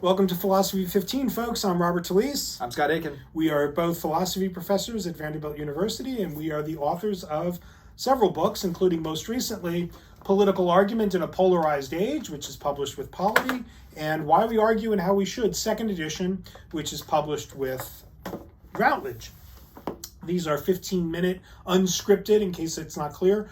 Welcome to Philosophy15, folks. I'm Robert Talese. I'm Scott Aiken. We are both philosophy professors at Vanderbilt University, and we are the authors of several books, including most recently Political Argument in a Polarized Age, which is published with Polity, and Why We Argue and How We Should, second edition, which is published with Routledge. These are 15-minute, unscripted, in case it's not clear,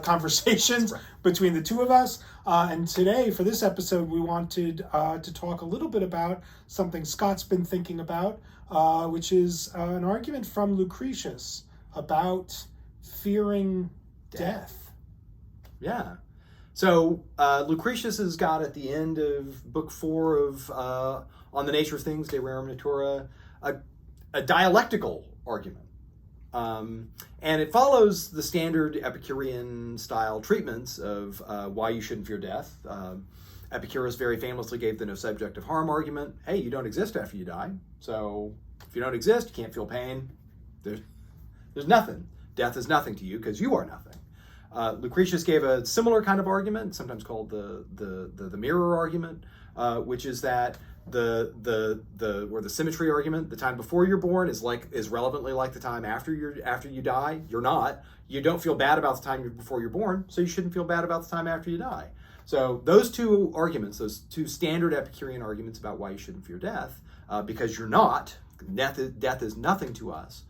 conversations between the two of us. And today, for this episode, we wanted to talk a little bit about something Scott's been thinking about, which is an argument from Lucretius about fearing death. Yeah. So Lucretius has got at the end of book 4 of On the Nature of Things, De Rerum Natura, a dialectical argument. And it follows the standard Epicurean style treatments of why you shouldn't fear death. Epicurus very famously gave the no subject of harm argument. Hey, you don't exist after you die. So if you don't exist, you can't feel pain. There's nothing. Death is nothing to you because you are nothing. Lucretius gave a similar kind of argument, sometimes called the mirror argument, which is that the symmetry argument, the time before you're born is relevantly like the time after you die. You're not. You don't feel bad about the time before you're born, so you shouldn't feel bad about the time after you die. So those two arguments, those two standard Epicurean arguments about why you shouldn't fear death, because you're not, death is nothing to us,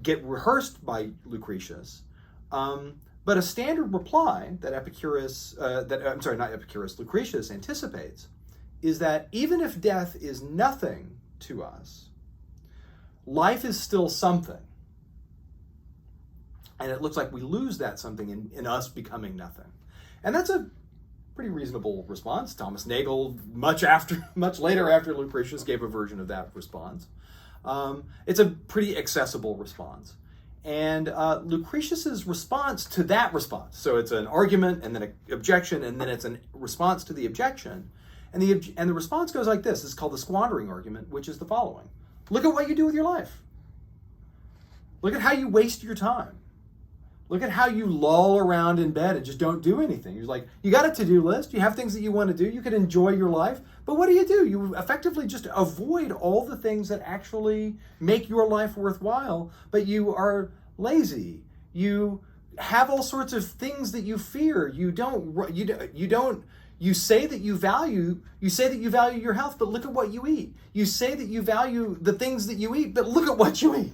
get rehearsed by Lucretius. But a standard reply that Lucretius anticipates is that even if death is nothing to us, life is still something. And it looks like we lose that something in us becoming nothing. And that's a pretty reasonable response. Thomas Nagel, much later after Lucretius, gave a version of that response. It's a pretty accessible response. And Lucretius's response to that response, so it's an argument and then an objection, and then it's a response to the objection. And the response goes like this. It's called the Squandering argument, which is the following. Look at what you do with your life. Look at how you waste your time. Look at how you loll around in bed and just don't do anything. You're like, you got a to-do list. You have things that you want to do. You can enjoy your life. But what do? You effectively just avoid all the things that actually make your life worthwhile, but you are lazy. You have all sorts of things that you fear. You say that you value your health, but look at what you eat. You say that you value the things that you eat, but look at what you eat.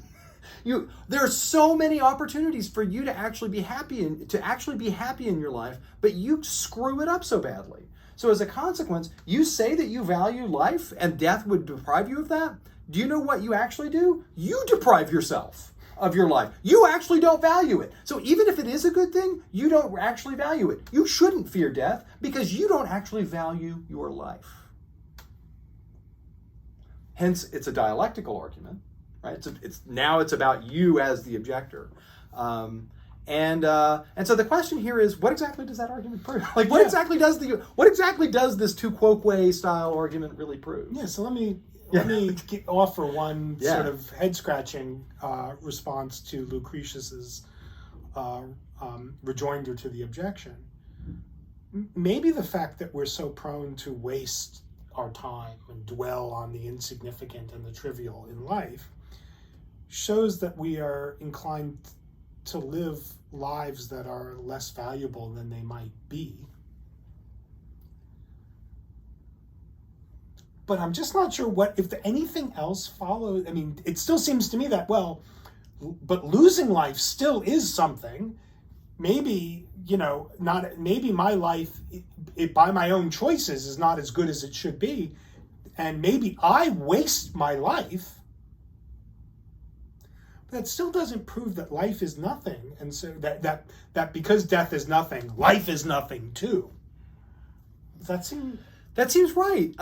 There are so many opportunities for you to actually be happy in your life, but you screw it up so badly. So as a consequence, you say that you value life and death would deprive you of that. Do you know what you actually do? You deprive yourself of your life. You actually don't value it. So even if it is a good thing, you don't actually value it. You shouldn't fear death because you don't actually value your life. Hence, it's a dialectical argument, right? It's about you as the objector. And so the question here is, what exactly does that argument prove? What exactly does this tu quoque style argument really prove? Yeah, so let me offer one sort of head-scratching response to Lucretius's rejoinder to the objection. Maybe the fact that we're so prone to waste our time and dwell on the insignificant and the trivial in life shows that we are inclined to live lives that are less valuable than they might be. But I'm just not sure if anything else follows. I mean, it still seems to me that, but losing life still is something. Maybe, maybe my life, by my own choices, is not as good as it should be. And maybe I waste my life. But that still doesn't prove that life is nothing. And so that because death is nothing, life is nothing too. Does that seem... That seems right.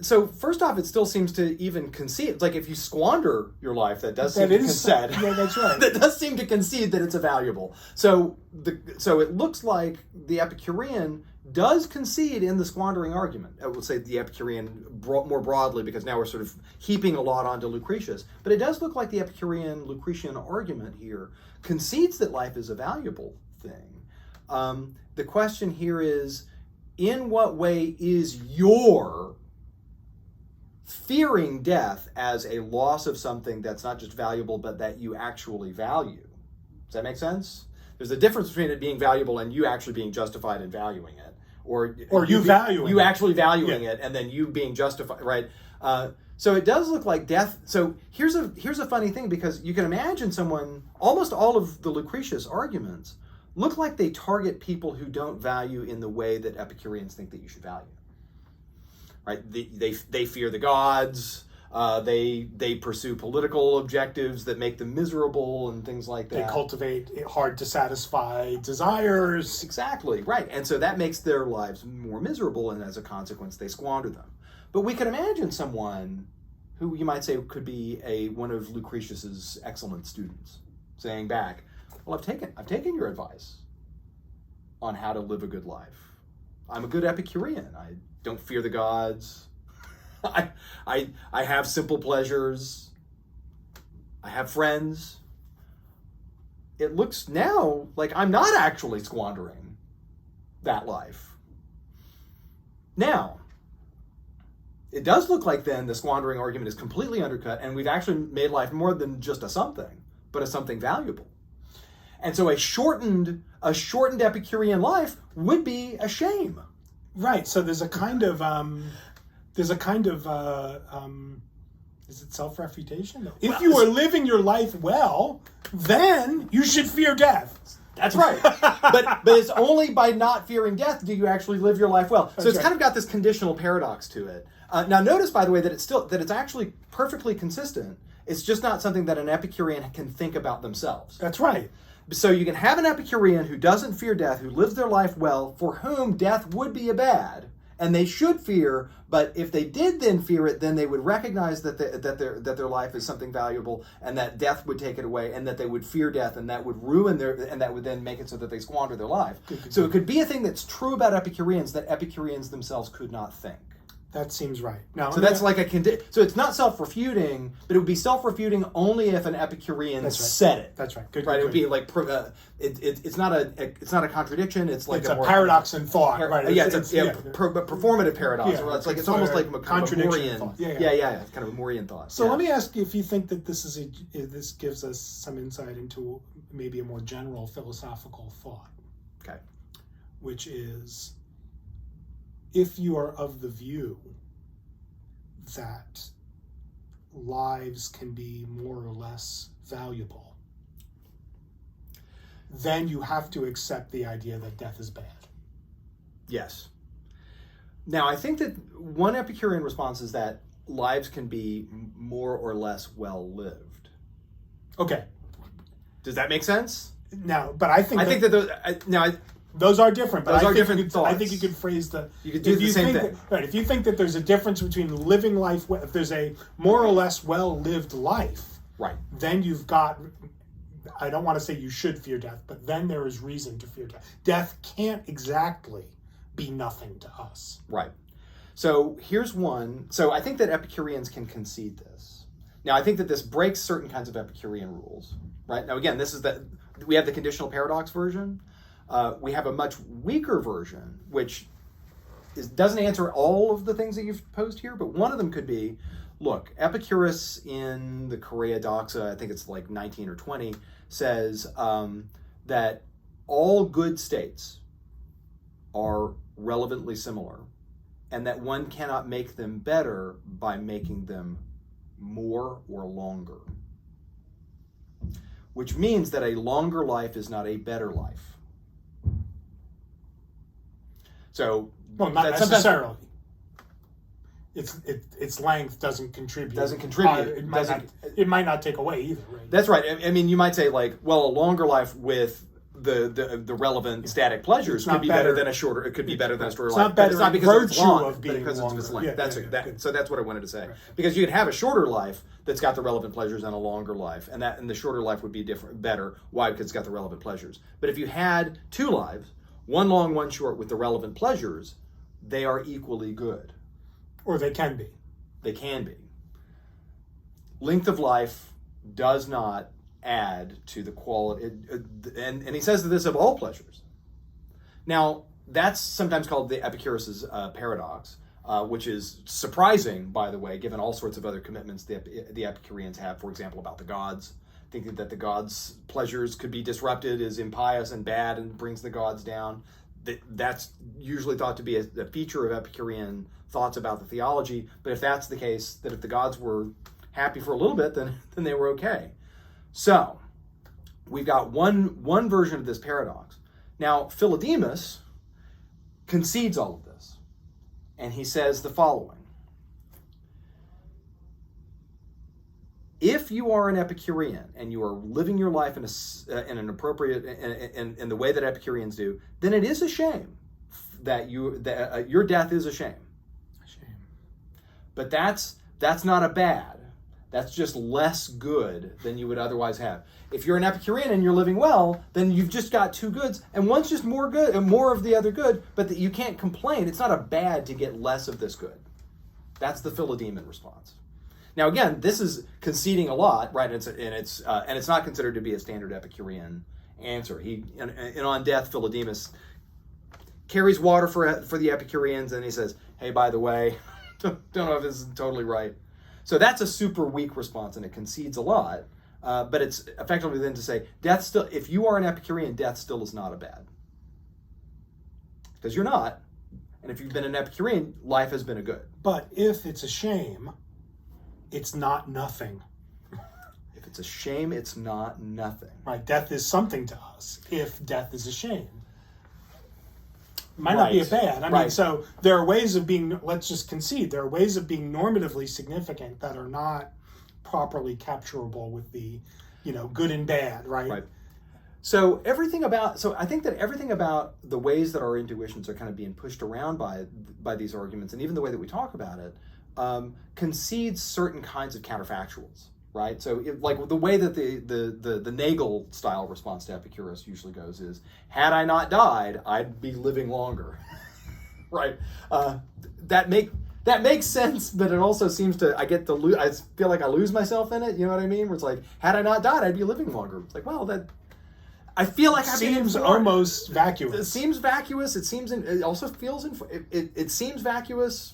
So first off, it still seems to even concede. It's like if you squander your life, that does seem to concede. Yeah, that's right. That does seem to concede that it's a valuable. So it looks like the Epicurean does concede in the squandering argument. I will say the Epicurean more broadly, because now we're sort of heaping a lot onto Lucretius. But it does look like the Epicurean Lucretian argument here concedes that life is a valuable thing. The question here is, in what way is your fearing death as a loss of something that's not just valuable, but that you actually value. Does that make sense? There's a difference between it being valuable and you actually being justified in valuing it. Or you valuing you it. actually valuing it, and then you being justified, right? So it does look like death. So here's a funny thing, because you can imagine someone, almost all of the Lucretius arguments look like they target people who don't value in the way that Epicureans think that you should value. Right? They fear the gods. They pursue political objectives that make them miserable and things like that. They cultivate hard to satisfy desires. Exactly, right. And so that makes their lives more miserable, and as a consequence, they squander them. But we can imagine someone who you might say could be one of Lucretius's excellent students saying back, well, I've taken your advice on how to live a good life. I'm a good Epicurean. I don't fear the gods. I have simple pleasures. I have friends. It looks now like I'm not actually squandering that life. Now, it does look like then the squandering argument is completely undercut, and we've actually made life more than just a something, but a something valuable. And so a shortened Epicurean life would be a shame. Right. So there's a kind of is it self-refutation? No. If you are living your life well, then you should fear death. That's right. but it's only by not fearing death do you actually live your life well. So it's kind of got this conditional paradox to it. Now notice, by the way, that it's actually perfectly consistent. It's just not something that an Epicurean can think about themselves. That's right. So you can have an Epicurean who doesn't fear death, who lives their life well, for whom death would be a bad, and they should fear. But if they did then fear it, then they would recognize that their life is something valuable, and that death would take it away, and that they would fear death, and that would ruin and that would then make it so that they squander their life. So it could be a thing that's true about Epicureans that Epicureans themselves could not think. That seems right. Now, so that's like so it's not self-refuting, but it would be self-refuting only if an Epicurean said it. That's right. Good. It would be like it's not a contradiction. It's like it's a paradox in thought. Right. Yeah, it's a performative paradox. Yeah, it's almost like a contradiction. Kind of kind of a Morean thought. So let me ask you if you think that this gives us some insight into maybe a more general philosophical thought. Okay. Which is, if you are of the view that lives can be more or less valuable, then you have to accept the idea that death is bad. Yes. Now, I think that one Epicurean response is that lives can be more or less well lived. Okay. Does that make sense? Now, but I think those are different. But those I are different thoughts. I think you could phrase You could do the same thing. If you think that there's a difference between living life, if there's a more or less well-lived life, right, then you've got, I don't want to say you should fear death, but then there is reason to fear death. Death can't exactly be nothing to us. Right. So here's one. So I think that Epicureans can concede this. Now, I think that this breaks certain kinds of Epicurean rules. Right. Now, again, we have the conditional paradox version. We have a much weaker version, which doesn't answer all of the things that you've posed here, but one of them could be, look, Epicurus in the Chorea Doxa, I think it's like 19 or 20, says that all good states are relevantly similar, and that one cannot make them better by making them more or longer. Which means that a longer life is not a better life. So, well, not necessarily. Its length doesn't contribute. It might not take away either. Right? That's right. I mean, you might say like, well, a longer life with the relevant static pleasures could be better than a shorter. It could be better than a shorter life. It's not because it's long, of being because longer. Of its length. Yeah, So that's what I wanted to say. Right. Because you could have a shorter life that's got the relevant pleasures and a longer life, and the shorter life would be better. Why? Because it's got the relevant pleasures. But if you had two lives, one long, one short, with the relevant pleasures, they are equally good. Or they can be. They can be. Length of life does not add to the quality, and he says this of all pleasures. Now, that's sometimes called the Epicurus's paradox. which is surprising, by the way, given all sorts of other commitments the Epicureans have, for example, about the gods. Thinking that the gods' pleasures could be disrupted is impious and bad and brings the gods down. That's usually thought to be a feature of Epicurean thoughts about the theology. But if that's the case, that if the gods were happy for a little bit, then they were okay. So we've got one version of this paradox. Now, Philodemus concedes all of this, and he says the following. If you are an Epicurean and you are living your life in an appropriate in the way that Epicureans do, then it is a shame that your death is a shame. A shame. But that's not a bad. That's just less good than you would otherwise have. If you're an Epicurean and you're living well, then you've just got two goods, and one's just more good and more of the other good. But you can't complain. It's not a bad to get less of this good. That's the Philodeman response. Now, again, this is conceding a lot, right? And it's not considered to be a standard Epicurean answer. And on death, Philodemus carries water for the Epicureans, and he says, "Hey, by the way, don't know if this is totally right." So that's a super weak response, and it concedes a lot. But it's effectively then to say, death still. If you are an Epicurean, death still is not a bad, because you're not. And if you've been an Epicurean, life has been a good. But if it's a shame, it's not nothing. If it's a shame, it's not nothing. Right, death is something to us if death is a shame. Might not be a bad. I mean, so there are ways of being, let's just concede, there are ways of being normatively significant that are not properly capturable with the, good and bad, right? Right. So I think that everything about the ways that our intuitions are kind of being pushed around by these arguments, and even the way that we talk about it, concedes certain kinds of counterfactuals, right? So, like the way that the Nagel style response to Epicurus usually goes is, "Had I not died, I'd be living longer," right? That makes sense, but it also seems to I feel like I lose myself in it. You know what I mean? Where it's like, had I not died, I'd be living longer. It's like, well, that I feel like it seems almost vacuous. It seems vacuous. It seems it also feels it seems vacuous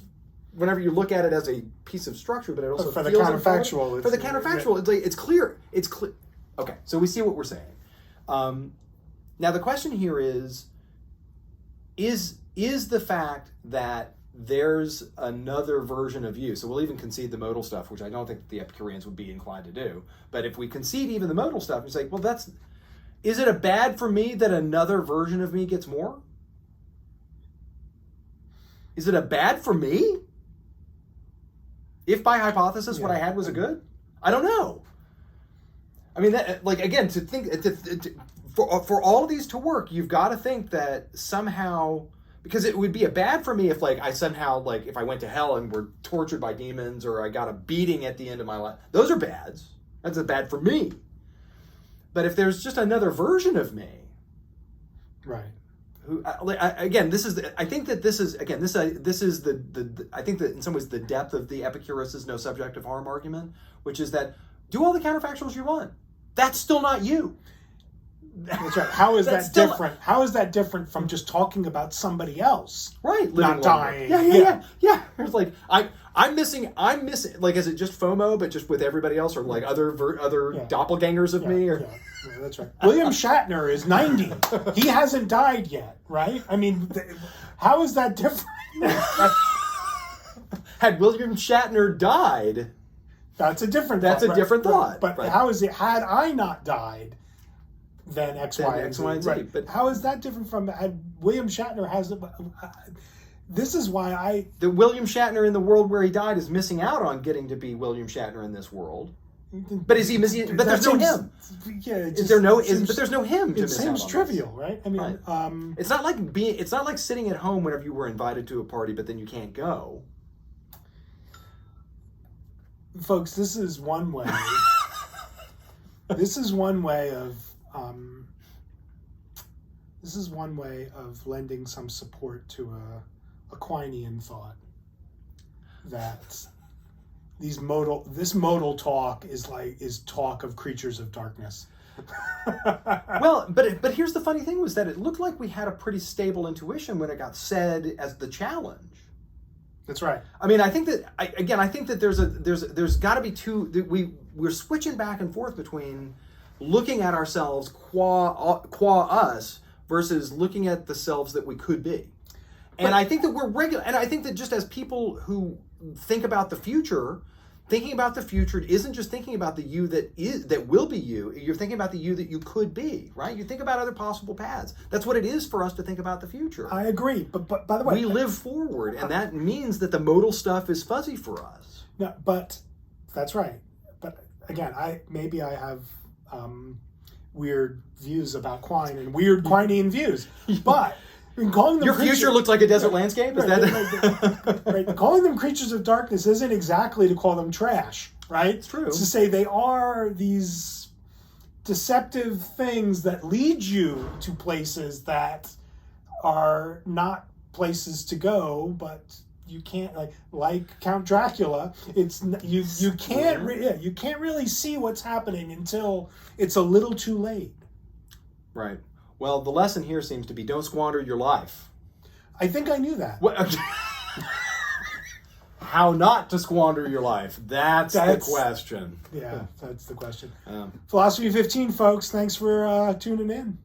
whenever you look at it as a piece of structure, but it also for the feels counterfactual. For the counterfactual, it's clear. It's clear. Okay, so we see what we're saying. Now the question here is the fact that there's another version of you. So we'll even concede the modal stuff, which I don't think the Epicureans would be inclined to do. But if we concede even the modal stuff, it's like, well, is it a bad for me that another version of me gets more? Is it a bad for me? If by hypothesis what I had was a good? I don't know. I mean, for all of these to work, you've got to think that somehow, because it would be a bad for me if if I went to hell and were tortured by demons, or I got a beating at the end of my life. Those are bads. That's a bad for me. But if there's just another version of me, right? I think that in some ways the depth of the Epicurus' no subject of harm argument, which is that do all the counterfactuals you want. That's still not you. That's right. How is that different? How is that different from just talking about somebody else? Right. Not dying. Yeah. It's like I'm missing. Like, is it just FOMO, but just with everybody else, or like other doppelgangers of me? Or yeah, that's right. William Shatner is 90. He hasn't died yet, right? I mean, how is that different? Had William Shatner died, that's a different. That's a different thought. But how is it? Had I not died, then X, Y, and Z. Right. But how is that different from William Shatner has? This is why the William Shatner in the world where he died is missing out on getting to be William Shatner in this world. But is he missing? But there's no him. Yeah. But there's no him. It seems trivial, right? I mean, right. It's not like sitting at home whenever you were invited to a party, but then you can't go. Folks, this is one way. This is one way of lending some support to a Aquinian thought that this modal talk is talk of creatures of darkness. Well, but here's the funny thing was that it looked like we had a pretty stable intuition when it got said as the challenge. That's right. I mean, I think that I think that there's got to be two. That we're switching back and forth between looking at ourselves qua us versus looking at the selves that we could be. And I think that we're regular. And I think that just as people who think about the future, thinking about the future isn't just thinking about the you that will be you. You're thinking about the you that you could be, right? You think about other possible paths. That's what it is for us to think about the future. I agree. But by the way, we live forward, and that means that the modal stuff is fuzzy for us. No, but that's right. But again, I have weird views about Quine and weird Quinean views. But in calling them your future looks like a desert landscape. Is that right? Calling them creatures of darkness isn't exactly to call them trash, right? It's true. It's to say they are these deceptive things that lead you to places that are not places to go, but you can't like Count Dracula. It's you can't you can't really see what's happening until it's a little too late. Right. Well, the lesson here seems to be don't squander your life. I think I knew that. What? How not to squander your life? That's the question. Yeah, that's the question. Philosophy 15, folks. Thanks for tuning in.